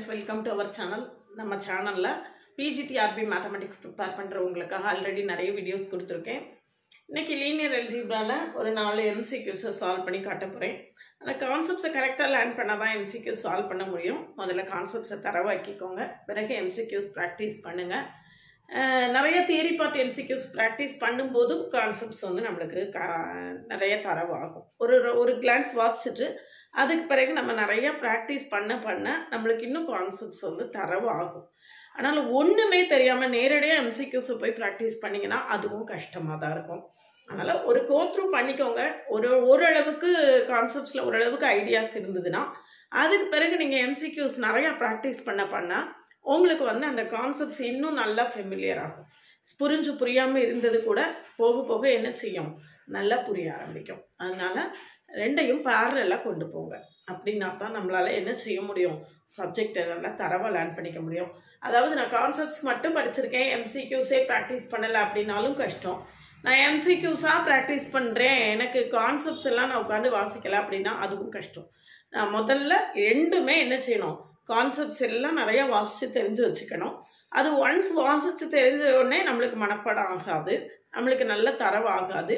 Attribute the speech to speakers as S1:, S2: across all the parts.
S1: friends, welcome to our channel. நம்ம சேனல்ல PGTRB mathematics prepare பண்றவங்களுக்காக already நிறைய வீடியோஸ் கொடுத்துருக்கேன். இன்னைக்கு லீனியர் அல்ஜிப்ரால ஒரு 4 MCQs சால்வ் பண்ணி காட்ட போறேன். அந்த கான்செப்ட்ஸை கரெக்டாக லேர்ன் பண்ணால் தான் MCQs சால்வ் பண்ண முடியும். முதல்ல கான்செப்ட்ஸை தரவாக்கிக்கோங்க, பிறகு MCQs ப்ராக்டிஸ் பண்ணுங்க. நிறைய தியரி பார்ட் MCQs ப்ராக்டிஸ் பண்ணும்போது கான்செப்ட்ஸ் வந்து நம்மளுக்கு நிறைய தரவாகும். ஒரு கிளான்ஸ் வாசிச்சுட்டு அதுக்கு பிறகு நம்ம நிறைய ப்ராக்டிஸ் பண்ண நம்மளுக்கு இன்னும் கான்செப்ட்ஸ் வந்து தரவாகும். ஆனால் ஒன்றுமே தெரியாமல் நேரடியாக MCQஸை போய் ப்ராக்டிஸ் பண்ணிங்கன்னா அதுவும் கஷ்டமாக தான் இருக்கும். அதனால் ஒரு கோத்ரூ பண்ணிக்கோங்க. ஓரளவுக்கு கான்செப்ட்ஸில் ஓரளவுக்கு ஐடியாஸ் இருந்ததுன்னா அதுக்கு பிறகு நீங்கள் MCQs நிறையா ப்ராக்டிஸ் பண்ண உங்களுக்கு வந்து அந்த கான்செப்ட்ஸ் இன்னும் நல்லா ஃபெமிலியர் ஆகும். புரியாமல் இருந்தது கூட போக போக என்ன செய்யும், நல்லா புரிய ஆரம்பிக்கும். அதனால ரெண்டையும் பேரலாக கொண்டு போங்க. அப்படின்னா தான் நம்மளால் என்ன செய்ய முடியும், சப்ஜெக்டை நல்லா தரவாக லேர்ன் பண்ணிக்க முடியும். அதாவது நான் கான்செப்ட்ஸ் மட்டும் படிச்சிருக்கேன், MCQஸே ப்ராக்டிஸ் பண்ணலை அப்படின்னாலும் கஷ்டம். நான் MCQஸாக ப்ராக்டிஸ் பண்ணுறேன், எனக்கு கான்செப்ட்ஸ் எல்லாம் நான் உட்காந்து வாசிக்கலை அப்படின்னா அதுவும் கஷ்டம். நான் முதல்ல ரெண்டுமே என்ன செய்யணும், கான்செப்ட்ஸ் எல்லாம் நிறையா வாசித்து தெரிஞ்சு வச்சுக்கணும். அது ஒன்ஸ் வாசித்து தெரிஞ்ச உடனே நம்மளுக்கு மனப்பாடம் ஆகாது, நம்மளுக்கு நல்ல தரவாகாது.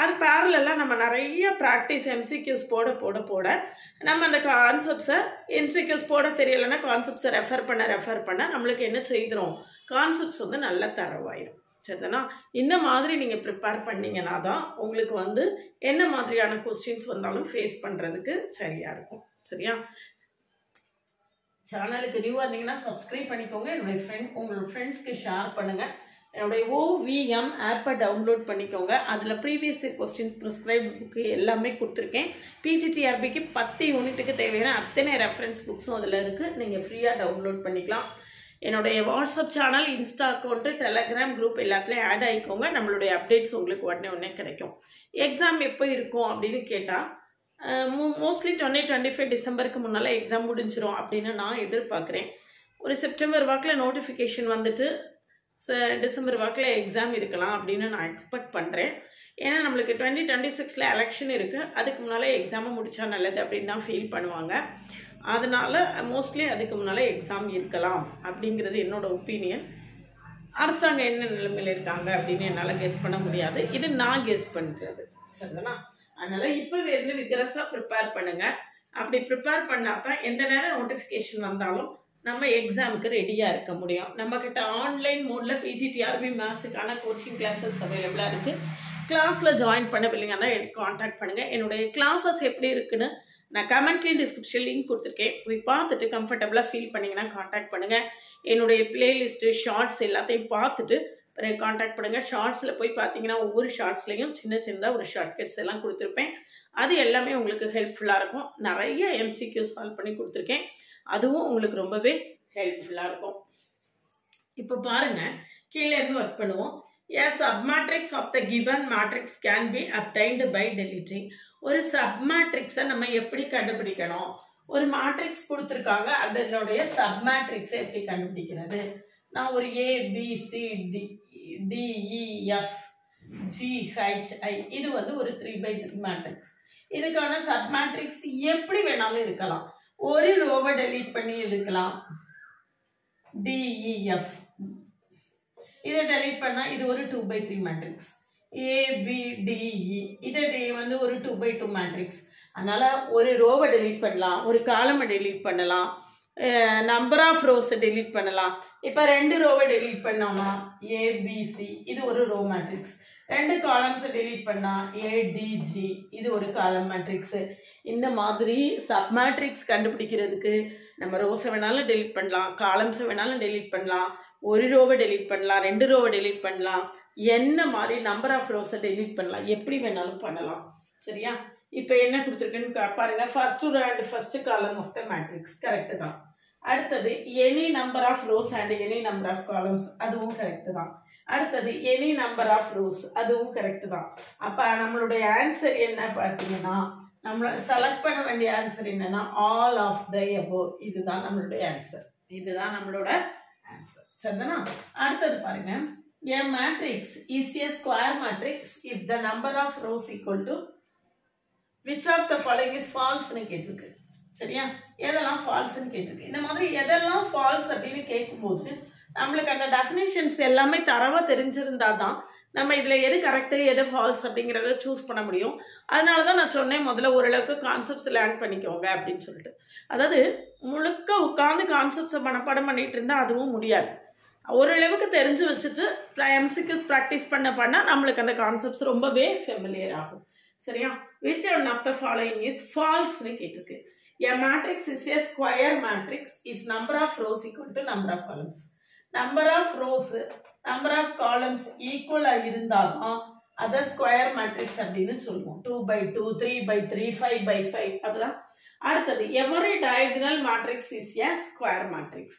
S1: அது பேரலெல்லாம் நம்ம நிறைய ப்ராக்டிஸ் MCQs போட நம்ம அந்த கான்செப்ட்ஸை MCQs போட தெரியலைன்னா கான்செப்ட்ஸை ரெஃபர் பண்ண நம்மளுக்கு என்ன செய்கிறோம், கான்செப்ட்ஸ் வந்து நல்ல தரவாயிடும். சரிதானா? இந்த மாதிரி நீங்கள் ப்ரிப்பேர் பண்ணிங்கன்னா தான் உங்களுக்கு வந்து என்ன மாதிரியான கொஸ்டின்ஸ் வந்தாலும் ஃபேஸ் பண்ணுறதுக்கு சரியாக இருக்கும். சரியா? சேனலுக்கு நியூவாக இருந்தீங்கன்னா சப்ஸ்கிரைப் பண்ணிக்கோங்க. உங்களோட ஃப்ரெண்ட்ஸ்க்கு ஷேர் பண்ணுங்கள். என்னுடைய OVM ஆப்பை டவுன்லோட் பண்ணிக்கோங்க. அதில் ப்ரீவியஸ் கொஸ்டின் ப்ரிஸ்கிரைப் புக்கு எல்லாமே கொடுத்துருக்கேன். PGTRBக்கு 10 யூனிட்டுக்கு தேவையான அத்தனை ரெஃபரன்ஸ் புக்ஸும் அதில் இருக்குது. நீங்கள் ஃப்ரீயாக டவுன்லோட் பண்ணிக்கலாம். என்னுடைய WhatsApp channel, Insta account, Telegram group எல்லாத்துலேயும் ஆட் ஆகிக்கோங்க. நம்மளுடைய அப்டேட்ஸ் உங்களுக்கு உடனே கிடைக்கும். எக்ஸாம் எப்போ இருக்கும் அப்படின்னு கேட்டால் மோஸ்ட்லி 2025 டிசம்பருக்கு முன்னால் எக்ஸாம் முடிஞ்சிடும் அப்படின்னு நான் எதிர்பார்க்குறேன். ஒரு செப்டம்பர் வாக்கில் நோட்டிஃபிகேஷன் வந்துட்டு டிசம்பர் வாக்கில் எக்ஸாம் இருக்கலாம் அப்படின்னு நான் எக்ஸ்பெக்ட் பண்ணுறேன். ஏன்னா நம்மளுக்கு 2026 எலெக்ஷன் இருக்குது, அதுக்கு முன்னால் எக்ஸாமை முடித்தா நல்லது அப்படின்னு தான் ஃபீல் பண்ணுவாங்க. அதனால் மோஸ்ட்லி அதுக்கு முன்னால் எக்ஸாம் இருக்கலாம் அப்படிங்கிறது என்னோடய ஒப்பீனியன். அரசாங்கம் என்ன நிலைமையில் இருக்காங்க அப்படின்னு என்னால் கெஸ் பண்ண முடியாது, இது நான் கெஸ் பண்ணுறது. சரிதானா? அதனால் இப்போவே இருந்து விக்ரஸாக ப்ரிப்பேர் பண்ணுங்கள். அப்படி ப்ரிப்பேர் பண்ணால் தான் எந்த நேரம் நோட்டிஃபிகேஷன் வந்தாலும் நம்ம எக்ஸாமுக்கு ரெடியாக இருக்க முடியும். நம்மக்கிட்ட ஆன்லைன் மோடில் PGTRB மேத்ஸுக்கான கோச்சிங் கிளாஸஸ் அவைலபிளாக இருக்குது. கிளாஸில் ஜாயின் பண்ணவில்லைங்கன்னா எனக்கு காண்டாக்ட் பண்ணுங்கள். என்னுடைய கிளாஸஸ் எப்படி இருக்குன்னு நான் கமெண்ட்லேயும் டிஸ்கிரிப்ஷன் லிங்க் கொடுத்துருக்கேன். போய் பார்த்துட்டு கம்ஃபர்டபுளாக ஃபீல் பண்ணிங்கன்னா காண்டாக்ட் பண்ணுங்கள். என்னுடைய பிளேலிஸ்ட்டு ஷார்ட்ஸ் எல்லாத்தையும் பார்த்துட்டு பிறகு காண்டாக்ட் பண்ணுங்கள். ஷார்ட்ஸில் போய் பார்த்தீங்கன்னா ஒவ்வொரு ஷார்ட்ஸ்லையும் சின்னதாக ஒரு ஷார்ட்கட்ஸ் எல்லாம் கொடுத்துருப்பேன். அது எல்லாமே உங்களுக்கு ஹெல்ப்ஃபுல்லாக இருக்கும். நிறைய MCQ சால்வ் பண்ணி கொடுத்துருக்கேன், அதுவும் உங்களுக்கு ரொம்பவே ஹெல்ப்ஃபுல்லாக இருக்கும். இப்போ பாருங்கள், கீழே இருந்து ஒர்க் பண்ணுவோம். A submatrix of the given matrix can be obtained by deleting. ஒரு சப்மேட்ரிக்ஸை நம்ம எப்படி கண்டுபிடிக்கணும், ஒரு மேட்ரிக்ஸ் கொடுத்துருக்காங்க, அதனுடைய சப்மேட்ரிக்ஸை எப்படி கண்டுபிடிக்கிறது. நான் ஒரு ABCDEFGHI இது வந்து ஒரு 3x3 மேட்ரிக்ஸ். இதுக்கான சப்மேட்ரிக்ஸ் எப்படி வேணாலும் இருக்கலாம். ஒரு ரோவை டெலீட் பண்ணி எடுக்கலாம், DEF. இதை டெலீட் பண்ணால் இது ஒரு 2x3 மேட்ரிக்ஸ். ABDE இதை வந்து ஒரு 2x2 மேட்ரிக்ஸ். அதனால் ஒரு ரோவை டெலீட் பண்ணலாம், ஒரு காலமை டெலீட் பண்ணலாம், நம்பர் ஆஃப் ரோஸை டெலீட் பண்ணலாம். இப்போ 2 ரோவை டெலீட் பண்ணோம்னா ABC இது ஒரு ரோ மேட்ரிக்ஸ். 2 காலம்ஸை டெலீட் பண்ணால் ADG இது ஒரு காலம் மேட்ரிக்ஸு. இந்த மாதிரி சப் மேட்ரிக்ஸ் கண்டுபிடிக்கிறதுக்கு நம்ம ரோஸை வேணாலும் டெலீட் பண்ணலாம், காலம்ஸை வேணாலும் டெலீட் பண்ணலாம், ஒரு ரோவை டெலீட் பண்ணலாம், 2 ரோவை டெலீட் பண்ணலாம், என்ன மாதிரி நம்பர் ஆஃப் ரோஸை டெலீட் பண்ணலாம், எப்படி வேணாலும் பண்ணலாம். சரியா? இப்போ என்ன கொடுத்துருக்குன்னு பாருங்க. First column of the matrix correct தான். அடுத்தது any number of rows and any number of columns, அதுவும் கரெக்டு தான். அடுத்தது எனி நம்பர் ஆஃப் ரோஸ், அதுவும் கரெக்டு தான். அப்போ நம்மளுடைய ஆன்சர் என்ன பார்த்தீங்கன்னா, நம்ம செலக்ட் பண்ண வேண்டிய ஆன்சர் என்னன்னா ஆல் ஆஃப் த எபோவ். இதுதான் நம்மளுடைய ஆன்சர், இதுதான் நம்மளோட ஆன்சர். சரிதானா? அடுத்தது பாருங்க, a matrix is a square matrix if the number of rows equal to which of the following is false னு கேட்டிருக்கு. சரியா? எதெல்லாம் ஃபால்ஸ்னு கேட்டிருக்கு. இந்த மாதிரி எதெல்லாம் ஃபால்ஸ் அப்படின்னு கேட்கும்போது நம்மளுக்கு அந்த டெஃபினேஷன்ஸ் எல்லாமே தரவா தெரிஞ்சிருந்தா தான் நம்ம இதில் எது கரெக்டு எது ஃபால்ஸ் அப்படிங்கிறத சூஸ் பண்ண முடியும். அதனால தான் நான் சொன்னேன் முதல்ல ஓரளவுக்கு கான்செப்ட்ஸ் லேர்ன் பண்ணிக்கோங்க அப்படின்னு சொல்லிட்டு. அதாவது முழுக்க உட்காந்து கான்செப்ட்ஸை மனப்பாடம் பண்ணிட்டு இருந்தால் அதுவும் முடியாது. ஓரளவுக்கு தெரிஞ்சு வச்சுட்டு எம்சிக்யூஸ் ப்ராக்டிஸ் பண்ண நம்மளுக்கு அந்த கான்செப்ட்ஸ் ரொம்பவே ஃபெமிலியர் ஆகும். சரியா? which one of the following is false னு கேட்டிருக்கு. a matrix is a square matrix if number of rows equal to number of columns. number of rows number of columns equal இருந்தாதான் அதை square matrix அப்படின்னு சொல்லுவோம். 2/2 3/3 5/5 அப்பதான். அடுத்தது every diagonal matrix is a square matrix.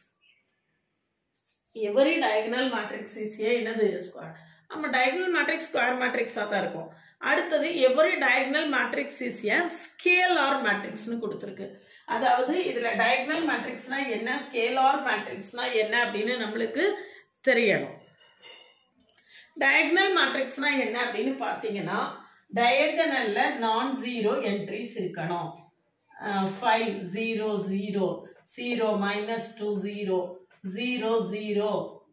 S1: every diagonal matrix is a என்னது square. நம்ம diagonal matrix square மேட்ரிக்ஸாக தான் இருக்கும். அடுத்தது every diagonal matrix is a scalar மேட்ரிக்ஸ்னு கொடுத்துருக்கு. அதாவது இதில் டயகனல் மேட்ரிக்ஸ்னா என்ன, ஸ்கேலார் மேட்ரிக்ஸ்னா என்ன அப்படின்னு நம்மளுக்கு தெரியணும். டயகனல் மேட்ரிக்ஸ்னா என்ன அப்படின்னு பார்த்தீங்கன்னா டயகனல்ல நான் ஜீரோ என்ட்ரிஸ் இருக்கணும். 5 0 0 0 -2 0 0 0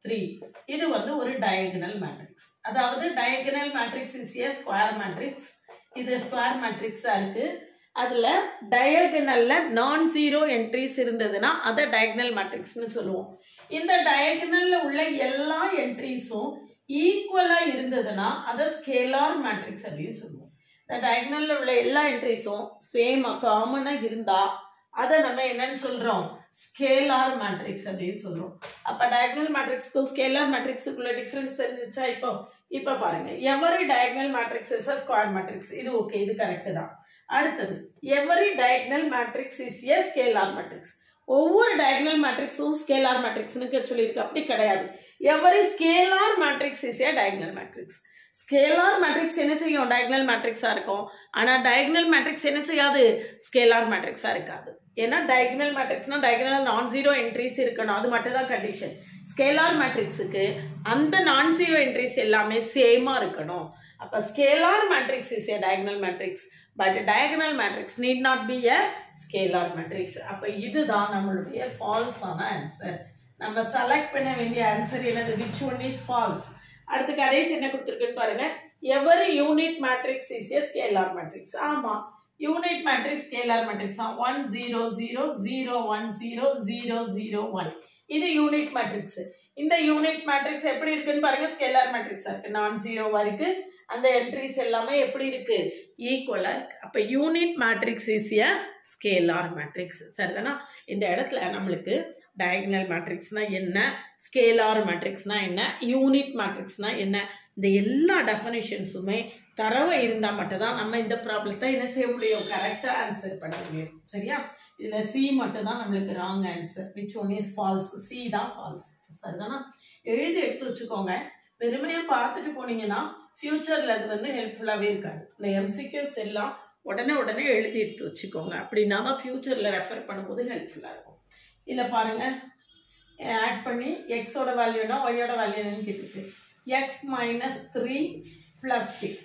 S1: 3 இது வந்து ஒரு டயகனல் மேட்ரிக்ஸ். அதாவது diagonal matrix is A square matrix. இது ஸ்கொயர் மேட்ரிக்ஸா இருக்கு. அதுல டயகனல்ல நான் ஜீரோ என்ட்ரிஸ் இருந்ததுன்னா அதை டயகனல் மேட்ரிக்ஸ்னு சொல்லுவோம். இந்த டயகனல்ல உள்ள எல்லா என்ட்ரிஸும் ஈக்குவலா இருந்ததுன்னா அதை ஸ்கேலார் மேட்ரிக்ஸ் அப்படின்னு சொல்லுவோம். இந்த டயகனல்ல உள்ள எல்லா என்ட்ரிஸும் சேம் காமனா இருந்தா அதை நம்ம என்னன்னு சொல்றோம், ஸ்கேலார் மேட்ரிக்ஸ் அப்படின்னு சொல்றோம். அப்ப டயகனல் மேட்ரிக்ஸ்க்கும் ஸ்கேலார் மேட்ரிக்ஸுக்குள்ள டிஃபரன்ஸ் தெரிஞ்சிச்சா? இப்போ பாருங்க, every diagonal matrix is a square matrix. இது ஓகே, இது கரெக்ட் தான். அடுத்தது every diagonal matrix is a scalar matrix. ஒவ்வொரு டயகனல் மேட்ரிக்ஸும் ஸ்கேலார் மேட்ரிக்ஸ்னு சொல்லியிருக்கு. அப்படி கிடையாது. Every scalar matrix is a diagonal matrix. Scalar matrix என்ன செய்யும், டயகனல் மேட்ரிக்ஸா இருக்கும். ஆனா டயகனல் மேட்ரிக்ஸ் என்ன செய்யாது, ஸ்கேலார் மேட்ரிக்ஸா இருக்காது. ஏன்னா டயகனல் மேட்ரிக்ஸ்னா டயகனல் நான் ஜீரோ என்ட்ரிஸ் இருக்கணும், அது மட்டும் தான் கண்டிஷன். ஸ்கேலார் மேட்ரிக்ஸுக்கு அந்த நான் ஜீரோ என்ட்ரிஸ் எல்லாமே சேமா இருக்கணும். அப்ப scalar matrix is a diagonal matrix, but diagonal matrix need not be a scalar matrix. அப்ப இதுதான் நம்மளுடைய ஃபால்ஸான ஆன்சர். நம்ம செலக்ட் பண்ண வேண்டிய ஆன்சர் என்னது, which one is false. அடுத்து கடைசி என்ன கொடுத்துருக்குன்னு பாருங்க, every unit matrix is a scalar matrix. ஆமா, யூனிட் மேட்ரிக்ஸ் ஸ்கேலார் மேட்ரிக்ஸ் 1 0 0 0 1 0 0 0 1. இது யூனிட் மேட்ரிக்ஸ். இந்த யூனிட் மேட்ரிக்ஸ் எப்படி இருக்குன்னு பாருங்க, ஸ்கேலார் மேட்ரிக்ஸா இருக்கு. நான் ஜீரோவா இருக்கு. அந்த என்ட்ரிஸ் எல்லாமே எப்படி இருக்கு, ஈக்குவலா இருக்கு. அப்ப unit matrix is a scalar matrix. சரிதானா? இந்த இடத்துல நம்மளுக்கு டயகனல் மேட்ரிக்ஸ்னா என்ன, ஸ்கேலார் மேட்ரிக்ஸ்னா என்ன, யூனிட் மேட்ரிக்ஸ்னா என்ன, இந்த எல்லா டெஃபினிஷன்ஸுமே தரவை இருந்தால் மட்டும்தான் நம்ம இந்த ப்ராப்ளத்தை என்ன செய்ய முடியும், கரெக்டாக ஆன்சர் பண்ண முடியும். சரியா? இதில் சி மட்டும் தான் நம்மளுக்கு wrong answer. Which one is false? C தான் ஃபால்ஸ். சரிதானா? எழுதி எடுத்து வச்சுக்கோங்க. வெறுமனையாக பார்த்துட்டு போனீங்கன்னா ஃபியூச்சரில் அது வந்து ஹெல்ப்ஃபுல்லாகவே இருக்காது. இந்த எம்சிக்யூஸ் எல்லாம் உடனே எழுதி எடுத்து வச்சுக்கோங்க. அப்படின்னா தான் ஃபியூச்சரில் ரெஃபர் பண்ணும்போது ஹெல்ப்ஃபுல்லாக இருக்கும். இதில் பாருங்கள், ஆட் பண்ணி எக்ஸோட வேல்யூனா ஒய்யோட வேல்யூ என்னன்னு கேட்டுருக்கு. எக்ஸ் -3 + 6.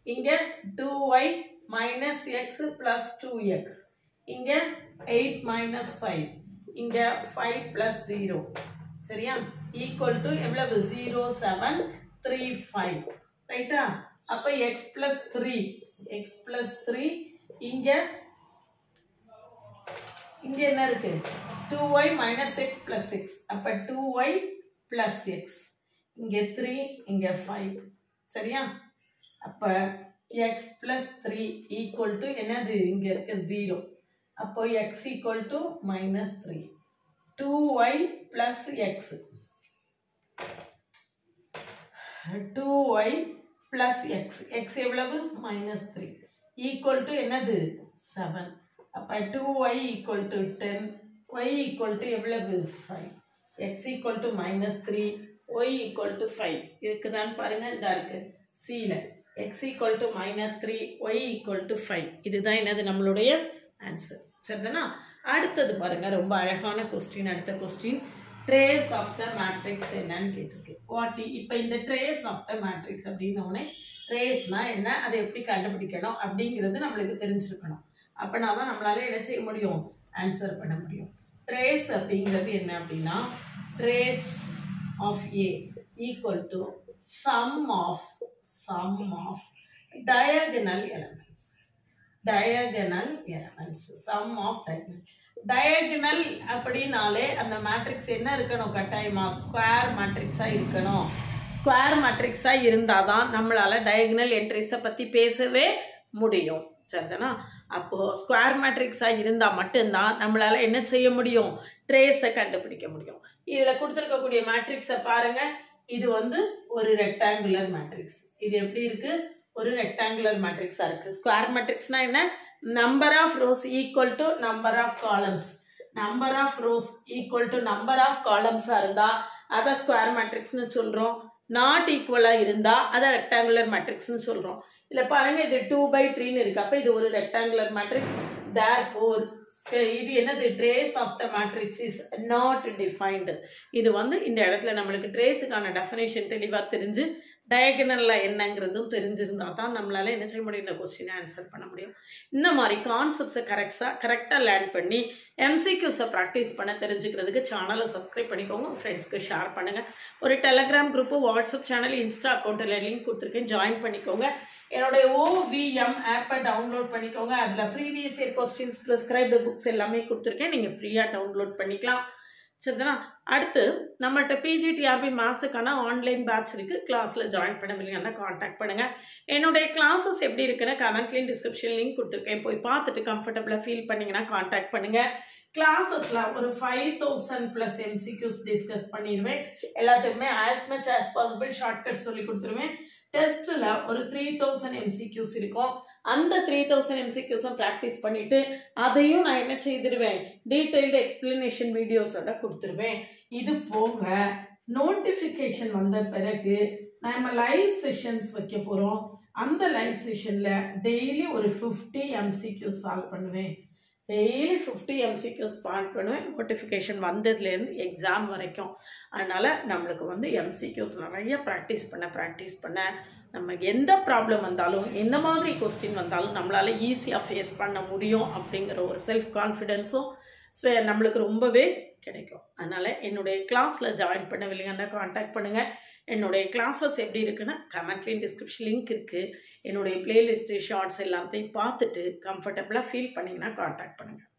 S1: இங்கே 2y - x + 2x. இங்கே 8 - 5. இங்கே 5 + 0. சரியா? ஈக்குவல் டு எவ்வளவு, 0 7 3 5. ரைட்டா? அப்போ x + 3 இங்கே என்ன இருக்கு, 2y - x + 6. அப்ப 2y + x. இங்கே 3, இங்கே 5. சரியா? அப்ப x + 3 ஈக்குவல் டு என்னது, இங்க இருக்கு 0. அப்போ x equal to -3. 2y + x. 2y + x. x எவ்வளவு, -3. ஈக்குவல் டு என்னது, 7. அப்ப 2y = 10, y = எவ்வளவு, 5. x = -3, y = 5. இருக்குதான்னு பாருங்க, இந்த இருக்கு C-ல. x = -3, y = 5. இதுதான் என்னது நம்மளுடைய ஆன்சர். சரிதானா? அடுத்தது பாருங்க, ரொம்ப அழகான கொஸ்டின். அடுத்த question, trace of the matrix என்னன்னு கேட்டிருக்கு. இப்போ இந்த ட்ரேஸ் ஆஃப் த மேட்ரிக்ஸ் அப்படின்னோடனே ட்ரேஸ்னா என்ன, அதை எப்படி கண்டுபிடிக்கணும் அப்படிங்கிறது நம்மளுக்கு தெரிஞ்சிருக்கணும். அப்படின்னா தான் நம்மளால என்ன செய்ய முடியும், ஆன்சர் பண்ண முடியும். ட்ரேஸ் அப்படிங்கிறது என்ன அப்படின்னா trace of A equal to sum of diagonal elements. Diagonal elements. Sum of diagonal. Diagonal அப்படினாலே அந்த மேட்ரிக்ஸ் என்ன இருக்கணும் கட்டாயமா ஸ்கொயர் மேட்ரிக்ஸா இருக்கணும். ஸ்கொயர் மேட்ரிக்ஸா இருந்தாதான் நம்மளால டயகனல் என்ட்ரிஸை பத்தி பேசவே முடியும். சரிதானா? அப்போ ஸ்கொயர் மேட்ரிக்ஸா இருந்தா மட்டும்தான் நம்மளால என்ன செய்ய முடியும் ட்ரேஸை கண்டுபிடிக்க முடியும். இதுல கொடுத்துருக்கக்கூடிய மேட்ரிக்ஸை பாருங்க. இது வந்து ஒரு ரெக்டாங்குலர் மேட்ரிக்ஸ். இது எப்படி இருக்கு? ஒரு ரெக்டாங்குலர் மேட்ரிக்ஸா இருக்கு. ஸ்கொயர் மேட்ரிக்ஸ்னா என்ன? Number of rows equal to number of columns. Number of rows equal to number of காலம்ஸா இருந்தா அதை ஸ்கொயர் மேட்ரிக்ஸ்னு சொல்றோம். நாட் ஈக்குவலா இருந்தா அதை ரெக்டாங்குலர் மேட்ரிக்ஸ்னு சொல்றோம். இதுல பாருங்க, இது 2/3 இருக்கு. அப்ப இது ஒரு ரெக்டாங்குலர் மேட்ரிக்ஸ். therefore இது என்னது? Trace of the matrix is not defined. இது வந்து இந்த இடத்துல நம்மளுக்கு ட்ரேஸுக்கான டெஃபினேஷன் தெளிவா தெரிஞ்சு டயகனல்ல என்னங்கிறதும் தெரிஞ்சிருந்தா தான் நம்மளால என்ன செய்ய முடியும், இந்த கொஸ்டினை ஆன்சர் பண்ண முடியும். இந்த மாதிரி கான்செப்ட்ஸை கரெக்டாக லேர்ன் பண்ணி எம்சிக்யூஸை ப்ராக்டிஸ் பண்ண தெரிஞ்சுக்கிறதுக்கு சேனலை சப்ஸ்கிரைப் பண்ணிக்கோங்க. ஃப்ரெண்ட்ஸ்க்கு ஷேர் பண்ணுங்க. ஒரு Telegram group, WhatsApp channel, Insta அக்கௌண்ட்டில் லிங்க் கொடுத்துருக்கேன், ஜாயின் பண்ணிக்கோங்க. என்னுடைய OVM ஆப்பை டவுன்லோட் பண்ணிக்கோங்க. அதில் previous year questions, prescribed books எல்லாமே கொடுத்துருக்கேன். நீங்கள் ஃப்ரீயாக டவுன்லோட் பண்ணிக்கலாம். சரிதானா? அடுத்து நம்மள்கிட்ட PGTRB மாஸுக்கான ஆன்லைன் பேட்ச் இருக்குது. கிளாஸில் ஜாயின் பண்ண முடியலன்னா காண்டாக்ட் பண்ணுங்கள். என்னுடைய கிளாஸஸ் எப்படி இருக்குன்னு கமெண்ட்லேயும் டிஸ்கிரிப்ஷன் லிங்க் கொடுத்துருக்கேன். போய் பார்த்துட்டு கம்ஃபர்டபுளாக ஃபீல் பண்ணிங்கன்னா காண்டாக்ட் பண்ணுங்கள். கிளாஸஸில் ஒரு 5000+ MCQs டிஸ்கஸ் பண்ணிடுவேன். எல்லாத்துக்குமே as much as possible shortcuts சொல்லி கொடுத்துருவேன். டெஸ்ட்டில் ஒரு 3000 MCQs இருக்கும். அந்த 3000 MCQஸும் ப்ராக்டிஸ் பண்ணிவிட்டு அதையும் நான் என்ன செய்திருவேன், டீட்டெயில்டு எக்ஸ்பிளனேஷன் வீடியோஸோட கொடுத்துருவேன். இது போக நோட்டிஃபிகேஷன் வந்த பிறகு நம்ம லைவ் செஷன்ஸ் வைக்க போகிறோம். அந்த லைவ் செஷனில் டெய்லி ஒரு 50 MCQs சால்வ் பண்ணுவேன். டெய்லி 50 MCQs பாயிண்ட் பண்ணுவேன், நோட்டிஃபிகேஷன் வந்ததுலேருந்து எக்ஸாம் வரைக்கும். அதனால் நம்மளுக்கு வந்து MCQs நிறைய ப்ராக்டிஸ் பண்ண நம்ம எந்த ப்ராப்ளம் வந்தாலும், எந்த மாதிரி கொஸ்டின் வந்தாலும் நம்மளால் ஈஸியாக ஃபேஸ் பண்ண முடியும் அப்படிங்கிற ஒரு செல்ஃப் கான்ஃபிடென்ஸும் நம்மளுக்கு ரொம்பவே கிடைக்கும். அதனால் என்னுடைய கிளாஸில் ஜாயின் பண்ணவில்லைங்கன்னா காண்டாக்ட் பண்ணுங்கள். என்னுடைய கிளாஸஸ் எப்படி இருக்குன்னா கமெண்ட்லேயும் டிஸ்கிரிப்ஷன் லிங்க் இருக்குது. என்னுடைய பிளேலிஸ்ட்டு, ஷார்ட்ஸ் எல்லாத்தையும் பார்த்துட்டு கம்ஃபர்டபுளாக ஃபீல் பண்ணிங்கன்னா காண்டாக்ட் பண்ணுங்கள்.